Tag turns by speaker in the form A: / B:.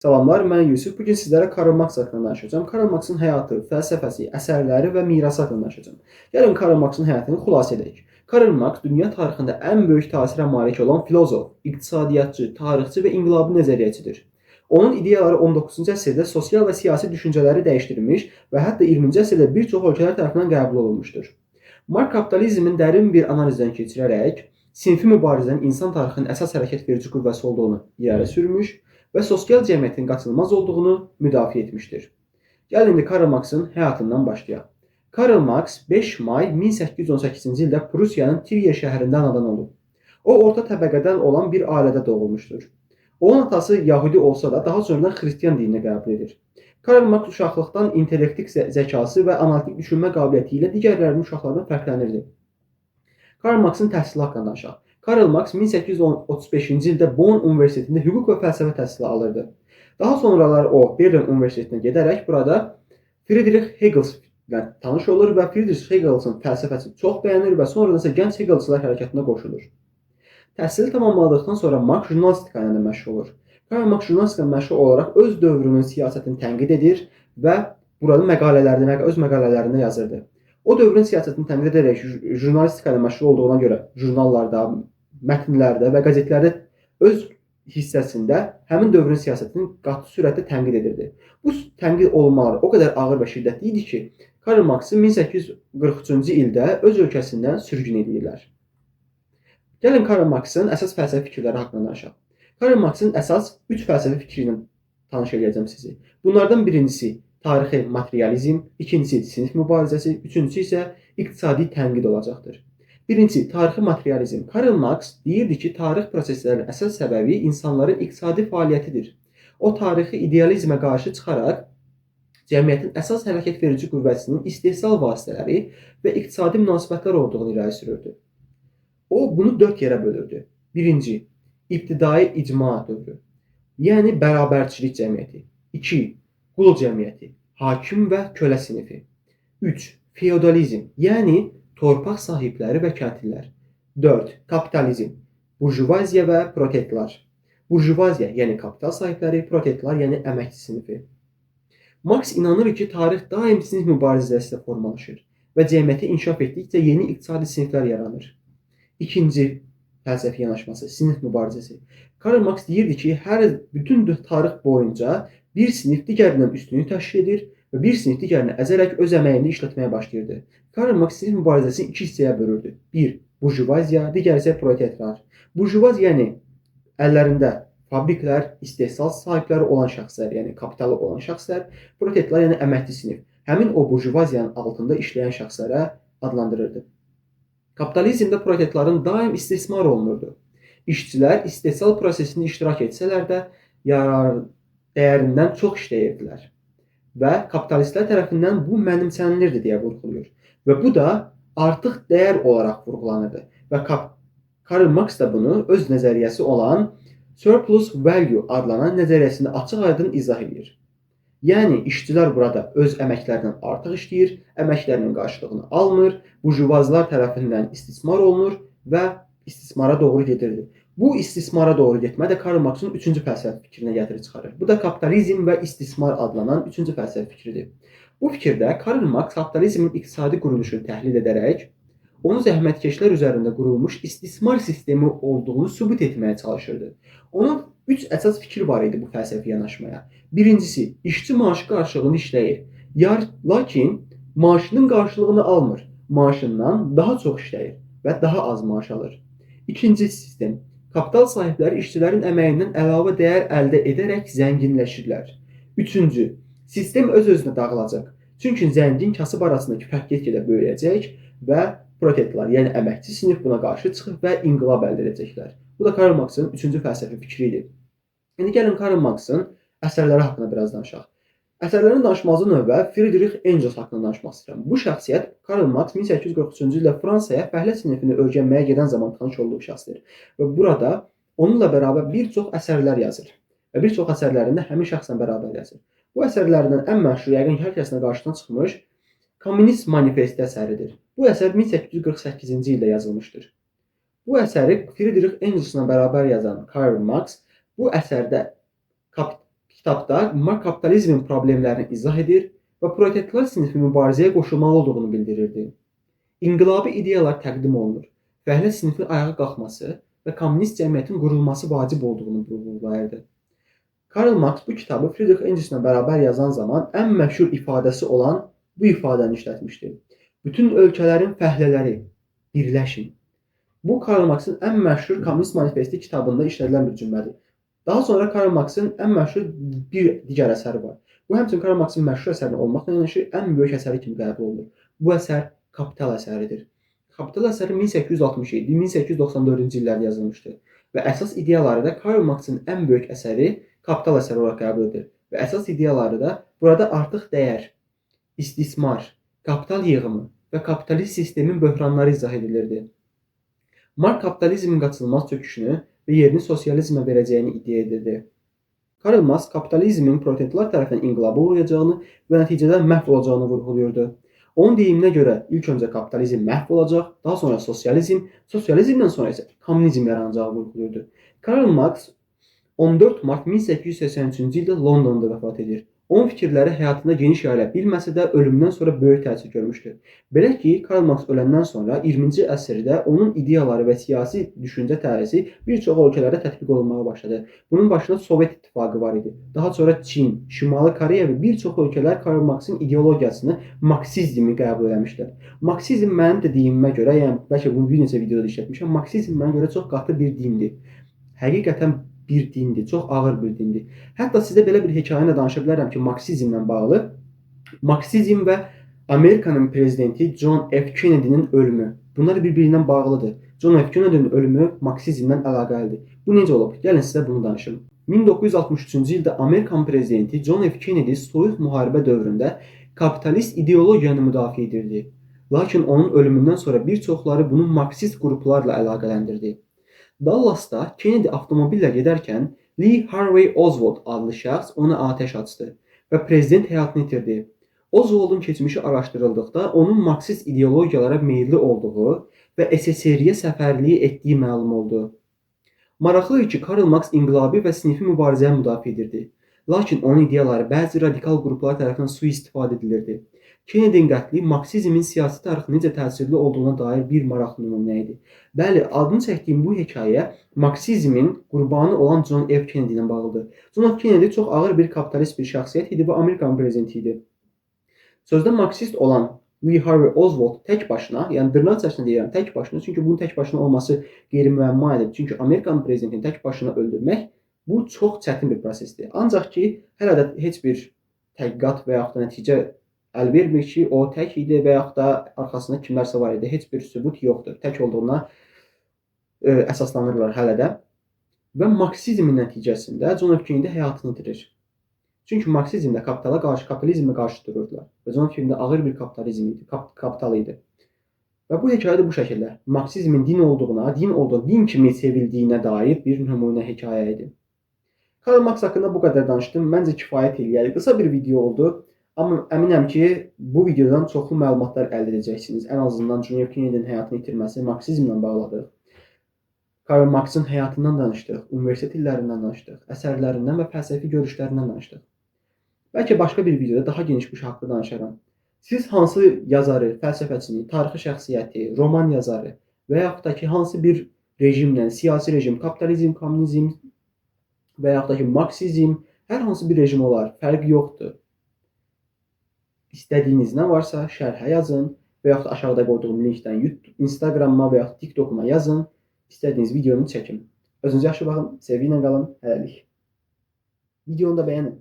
A: Salamlar, mən Yusuf. Bugün sizlərə Karl Marx haqqında danışacağam. Karl Marxın həyatı, fəlsəfəsi, əsərləri və mirası haqqında danışacağam. Gəlin Karl Marxın həyatını xülasə edək. Karl Marx dünya tarixində ən böyük təsirə malik olan filozof, iqtisadiyyatçı, tarixçi və inqilabi nəzəriyyəçidir. Onun ideyaları 19-cu əsrdə sosial və siyasi düşüncələri dəyişdirmiş və hətta 20-ci əsrdə bir çox ölkələr tərəfindən qəbul olunmuşdur. Marx kapitalizmin dərin bir analizdən keçirərək sinfi mübarizənin insan tarixinin əsas hərəkət verici qüvvəsi olduğunu irəli sürmüş və sosial cəmiyyətin qaçılmaz olduğunu müdafiə etmişdir. Gəlin indi Karl Marxın həyatından başlayaq. Karl Marx 5 may 1818-ci ildə Prusiyanın Trier şəhərində anadan olub. O, orta təbəqədən olan bir ailədə doğulmuşdur. Onun atası Yahudi olsa da daha sonradan xristian dinini qəbul edir. Karl Marx uşaqlıqdan intellektik zəkası və analitik düşünmə qabiliyyəti ilə digərlərinin uşaqlardan fərqlənirdi. Karl Marxın təhsili haqqında danışaq. Karl Marx 1835-ci ildə Bonn Universitetində hüquq və fəlsəfə təhsili alırdı. Daha sonralar o, Berlin Universitetinə gedərək burada Friedrich Hegel ilə tanış olur və Friedrich Hegel'in fəlsəfəsini çox bəyənir və sonradan isə gənc Hegelçilər hərəkatına qoşulur. Təhsili tamamladıqdan sonra Marx jurnalistika ilə məşğul olur. Karl Marx jurnalistika ilə məşğul olaraq öz dövrünün siyasətini tənqid edir və burada öz məqalələrində yazırdı. O dövrün siyasətini tənqid edərək jurnalistika ilə məşğul olduğuna görə jurnallarda, mətnlərdə və qəzetlərdə öz hissəsində həmin dövrün siyasətini qatı sürətlə tənqid edirdi. Bu tənqid olunmaları o qədər ağır və şiddətli idi ki, Karl Marxı 1843-cü ildə öz ölkəsindən sürgün edirlər. Gəlin Karl Marxın əsas fəlsəfi fikirləri haqqında danışaq. Karl Marxın əsas 3 fəlsəfi fikri ilə tanış edəcəm sizi. Bunlardan birincisi tarixi materializm, ikincisi sinif mübarizəsi, üçüncüsü isə iqtisadi tənqid olacaqdır. Birincisi, tarixi materializm. Karl Marx deyirdi ki, tarix proseslərinin əsas səbəbi insanların iqtisadi fəaliyyətidir. O, tarixi idealizmə qarşı çıxaraq cəmiyyətin əsas hərəkət verici qüvvəsinin istehsal vasitələri və iqtisadi münasibətlər olduğunu irəli sürürdü. O, bunu 4 yerə bölürdü. Birinci, ibtidai icma dövrü, yəni bərabərçilik cəmiyyəti. 2. Qul cəmiyyəti, hakim və kölə sinifi. 3. Feodalizm, yəni torpaq sahibləri və kəndlilər. 4. Kapitalizm, burjuvaziya və proletlar. Burjuvaziya, yəni kapital sahibləri, proletlar, yəni əməkçi sinifi. Marx inanır ki, tarix daim sinif mübarizəsi ilə formalaşır və cəmiyyəti inkişaf etdikcə yeni iqtisadi siniflər yaranır. İkinci fəlsəfi yanaşması, sinif mübarizəsi. Karl Marx deyirdi ki, bütün tarix boyunca bir sinif digərindən üstünlük təşkil edir və bir sinif digərini əzərək öz əməyini işlətməyə başlayırdı. Karl Marx sinif mübarizəsini 2 hissəyə bölürdü. 1. Burjuvaziya, digəri isə proletlar. Burjuvaziya, yəni əllərində fabriklər, istehsal sahibləri olan şəxslər, yəni kapitalı olan şəxslər, proletlar, yəni əməkçi sinif. Həmin o burjuvaziyanın altında işləyən şəxslərə adlandırırdı. Kapitalizmdə proletların daim istismar olunurdu. İşçilər istehsal prosesində iştirak etsələr də dəyərindən çox işləyirdilər və kapitalistlər tərəfindən bu mənimsənilirdi deyə vurğulayır. Və bu da artıq dəyər olaraq vurğulanırdı və Karl Marx da bunu öz nəzəriyyəsi olan surplus value adlanan nəzəriyyəsində açıq-aydın izah edir. Yəni, işçilər burada öz əməklərindən artıq işləyir, əməklərinin qarşılığını almır, burjuvazlar tərəfindən istismar olunur və istismara doğru gedirdi. Bu istismara doğru getmə də Karl Marxın 3-cü fəlsəfi fikrinə gətirib çıxarır. Bu da kapitalizm və istismar adlanan 3-cü fəlsəfi fikridir. Bu fikirdə Karl Marx kapitalizmin iqtisadi quruluşunu təhlil edərək, onun zəhmətkeşlər üzərində qurulmuş istismar sistemi olduğunu sübut etməyə çalışırdı. Onun 3 əsas fikir var idi bu fəlsəfi yanaşmaya. Birincisi, işçi maaşı qarşılığını işləyir, lakin maaşının qarşılığını almır, maaşından daha çox işləyir və daha az maaş alır. İkinci sistem, kapital sahibləri işçilərin əməyindən əlavə dəyər əldə edərək zənginləşirlər. Üçüncü, sistem öz-özünə dağılacaq. Çünki zəngin kasıb arasındakı fərq get-gedə böyüyəcək və proletlar, yəni əməkçi sinif buna qarşı çıxıb və inqilab əldə edəcəklər. Bu da Karl Marxın 3-cü fəlsəfi fikri idi. İndi gəlin Karl Marxın əsərləri haqqında biraz danışaq. Əsərlərin danışmazdan əvvəl Friedrich Engels haqqında danışmaq istəyirəm. Bu şəxsiyyət Karl Marx 1843-cü ildə Fransaya fəhlə sinifini öyrənməyə gedən zaman tanış olduğu şəxsdir. Və burada onunla bərabər bir çox əsərlər yazır. Və bir çox əsərlərində həmin şəxslə bərabər yazır. Bu əsərlərindən ən məşhur, yəqin hər kəsinə qarşıdan çıxmış Kommunist Manifesti əsəridir. Bu əsər 1848-ci ildə yazılmışdır. Bu əsəri Friedrich Engels'la bərabər yazan Karl Marx bu əsərdə Kitabda Marx kapitalizmin problemlərini izah edir və proletariat sinfi mübarizəyə qoşulmalı olduğunu bildirirdi. İnqilabi ideyalar təqdim olunur. Fəhlə sinfin ayağa qalxması və kommunist cəmiyyətin qurulması vacib olduğunu vurğulayırdı. Karl Marx bu kitabı Friedrich Engels'lə bərabər yazan zaman ən məşhur ifadəsi olan bu ifadəni işlətmişdi. Bütün ölkələrin fəhlələri birləşin. Bu Karl Marx'ın ən məşhur Kommunist Manifesti kitabında işlədilən bir cümlədir. Daha sonra Karl Marx'ın ən məşhur bir digər əsəri var. Bu həmçinin Karl Marx'ın məşhur əsəri olmaqla yanaşı ən böyük əsəri kimi qəbul olunur. Bu əsər Kapital əsəridir. Kapital əsəri 1867-1894-cü illərdə yazılmışdır və əsas ideyaları da Karl Marx'ın ən böyük əsəri Kapital əsəri olaraq qəbul edilir və əsas ideyaları da burada artıq dəyər, istismar, kapital yığımı və kapitalist sistemin böhranları izah edilirdi. Marx kapitalizmin qaçınılmaz çöküşünü və yerini sosializmə verəcəyini iddia edirdi. Karl Marx kapitalizmin proletariat tərəfindən inqilaba uğrayacağını və nəticədə məhv olacağını vurğulayırdı. Onun deyiminə görə ilk öncə kapitalizm məhv olacaq, daha sonra sosializm, sosializmdən sonra isə kommunizm yaranacağı vurğulayırdı. Karl Marx 14 mart 1883-cü ildə Londonda vəfat edir. Onun fikirləri həyatında geniş yayıla bilməsə də ölümündən sonra böyük təsir görmüşdür. Belə ki, Karl Marx öləndən sonra 20-ci əsrdə onun ideyaları və siyasi düşüncə tərzi bir çox ölkələrdə tətbiq olunmağa başladı. Bunun başında Sovet İttifaqı var idi. Daha sonra Çin, Şimali Koreya və bir çox ölkələr Karl Marx'ın ideologiyasını, marksizmi qəbul etmişlər. Marksizm mənim də deyimimə görə, yəni bəlkə bunu bir neçə videoda işlətmişəm, marksizm mənə görə çox qatı bir dindir. Həqiqətən bir dindir, çox ağır bir dindir. Hətta sizə belə bir hekayəni danışa bilərəm ki, marksizmlə bağlı. Marksizm və Amerikanın prezidenti John F. Kennedy'nin ölümü. Bunlar bir-birindən bağlıdır. John F. Kennedy'nin ölümü marksizmlə əlaqəlidir. Bu necə olub? Gəlin sizə bunu danışım. 1963-cü ildə Amerikan prezidenti John F. Kennedy soyuq müharibə dövründə kapitalist ideologiyanı müdafiə edirdi. Lakin onun ölümündən sonra bir çoxları bunu marksist qruplarla əlaqələndirdi. Dallasda Kennedy avtomobillə gedərkən Lee Harvey Oswald adlı şəxs ona atəş açdı və prezident həyatını itirdi. Oswaldın keçmişi araşdırıldıqda onun marksist ideologiyalara meyilli olduğu və SSRİ-yə səfərliyi etdiyi məlum oldu. Maraqlıdır ki, Karl Marx inqilabi və sinfi mübarizəni müdafiə edirdi. Lakin onun ideyaları bəzi radikal qruplar tərəfindən sui-istifadə edilirdi. Kennedy-nin qətli marksizmin siyasi tarixi necə təsirli olduğuna dair bir maraqlı nümunə idi. Bəli, adını çəkdiyim bu hekayə marksizmin qurbanı olan John F. Kennedy ilə bağlıdır. John F. Kennedy çox ağır bir kapitalist bir şəxsiyyət idi və Amerikan prezidenti idi. Sözdə marksist olan Lee Harvey Oswald tək başına, yəni dırnaq içərisində deyirəm tək başına, çünki bunun tək başına olması qeyri-müəmma idi. Çünki Amerikan prezidentini tək başına öldürmək bu çox çətin bir prosesdir. Ancaq ki, hələ də heç bir təhqiqat və yaxud da nəticə əl vermir ki, o tək idi və yaxud da arxasında kimlərsə var idi. Heç bir sübut yoxdur. Tək olduğuna əsaslanırlar hələ də. Və marksizmin nəticəsində John F. Kennedy həyatını itirir. Çünki marksizmdə kapitalizmə qarşı dururdular. Və John F. Kennedy ağır bir kapital idi. Və bu hekayə də bu şəkildə. Marksizmin din kimi sevildiyinə dair bir nümunə hekayə idi. Karl Marx haqqında bu qədər danışdım. Məncə kifayət eləyər. Qısa bir video oldu. Amma əminəm ki, bu videodan çoxlu məlumatlar əldə edəcəksiniz. Ən azından John F. Kennedy-nin həyatını itirməsi marksizmlə bağladıq. Karl Marx'ın həyatından danışdıq, universitet illərindən danışdıq, əsərlərindən və fəlsəfi görüşlərindən danışdıq. Bəlkə başqa bir videoda daha geniş bu şey haqqında danışaram. Siz hansı yazarı, fəlsəfəçini, tarixi şəxsiyyəti, roman yazarı və yaxud da ki, hansı bir rejimlə, siyasi rejim, kapitalizm, kommunizm və yaxud da ki, marksizm, hər hansı bir rejim olar, fərqi yoxdur. İstədiyiniz nə varsa şərhə yazın və yaxud aşağıda qoyduğum linkdən Instagramma və yaxud TikTokuma yazın. İstədiyiniz videonu çəkin. Özünüzə yaxşı baxın, sevgi ilə qalın, hələlik. Videonu da bəyənin.